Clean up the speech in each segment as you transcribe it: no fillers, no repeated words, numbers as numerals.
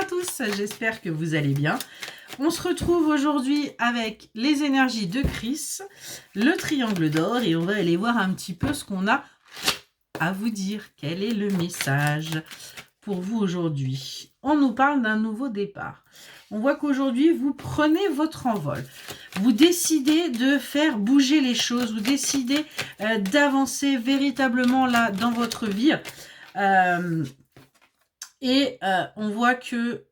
tous, j'espère que vous allez bien. On se retrouve aujourd'hui avec les énergies de Chris, le triangle d'or, et on va aller voir un petit peu ce qu'on a à vous dire. Quel est le message pour vous aujourd'hui? On nous parle d'un nouveau départ. On voit qu'aujourd'hui, vous prenez votre envol. Vous décidez de faire bouger les choses. Vous décidez d'avancer véritablement là dans votre vie. On voit que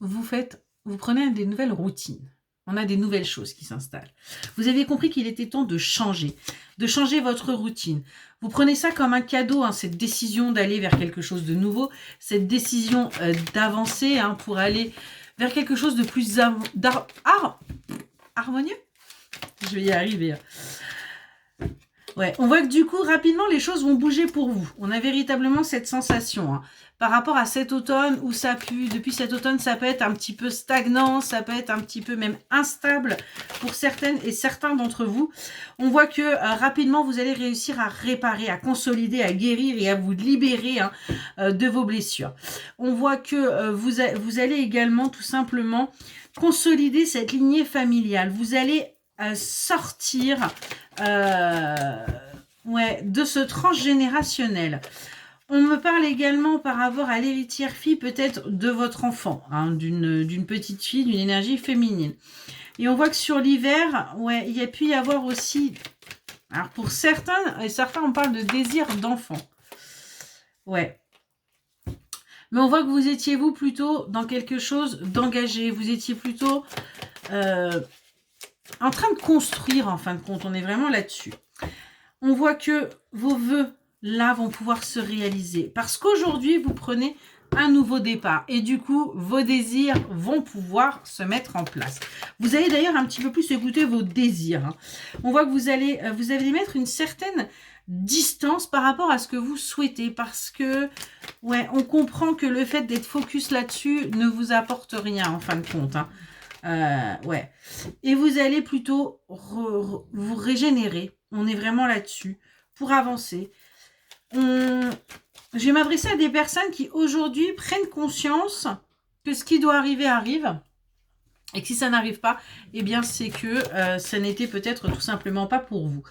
vous prenez des nouvelles routines. On a des nouvelles choses qui s'installent. Vous avez compris qu'il était temps de changer votre routine. Vous prenez ça comme un cadeau, cette décision d'aller vers quelque chose de nouveau, cette décision d'avancer pour aller vers quelque chose de plus harmonieux. Je vais y arriver. Ouais, on voit que du coup, rapidement, les choses vont bouger pour vous. On a véritablement cette sensation. Par rapport à cet automne où ça pue, depuis cet automne, ça peut être un petit peu stagnant, ça peut être un petit peu même instable pour certaines et certains d'entre vous. On voit que rapidement, vous allez réussir à réparer, à consolider, à guérir et à vous libérer de vos blessures. On voit que vous allez également tout simplement consolider cette lignée familiale. Vous allez sortir de ce transgénérationnel. On me parle également par rapport à l'héritière fille peut-être de votre enfant, d'une petite fille, d'une énergie féminine. Et on voit que sur l'hiver, il y a pu y avoir aussi, alors pour certains, et certains on parle de désir d'enfant. Ouais. Mais on voit que vous étiez vous plutôt dans quelque chose d'engagé. Vous étiez plutôt en train de construire en fin de compte. On est vraiment là-dessus. On voit que vos vœux là vont pouvoir se réaliser parce qu'aujourd'hui vous prenez un nouveau départ et du coup vos désirs vont pouvoir se mettre en place. Vous allez d'ailleurs un petit peu plus écouter vos désirs. On voit que vous allez mettre une certaine distance par rapport à ce que vous souhaitez parce que on comprend que le fait d'être focus là-dessus ne vous apporte rien en fin de compte. Et vous allez plutôt vous régénérer. On est vraiment là-dessus pour avancer. Je vais m'adresser à des personnes qui aujourd'hui prennent conscience que ce qui doit arriver arrive et que si ça n'arrive pas, eh bien c'est que ça n'était peut-être tout simplement pas pour vous.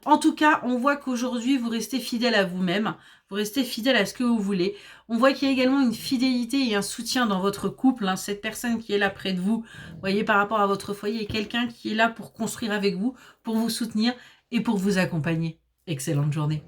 En tout cas, on voit qu'aujourd'hui vous restez fidèle à vous-même, vous restez fidèle à ce que vous voulez. On voit qu'il y a également une fidélité et un soutien dans votre couple. Cette personne qui est là près de vous, vous voyez, par rapport à votre foyer, est quelqu'un qui est là pour construire avec vous, pour vous soutenir et pour vous accompagner. Excellente journée.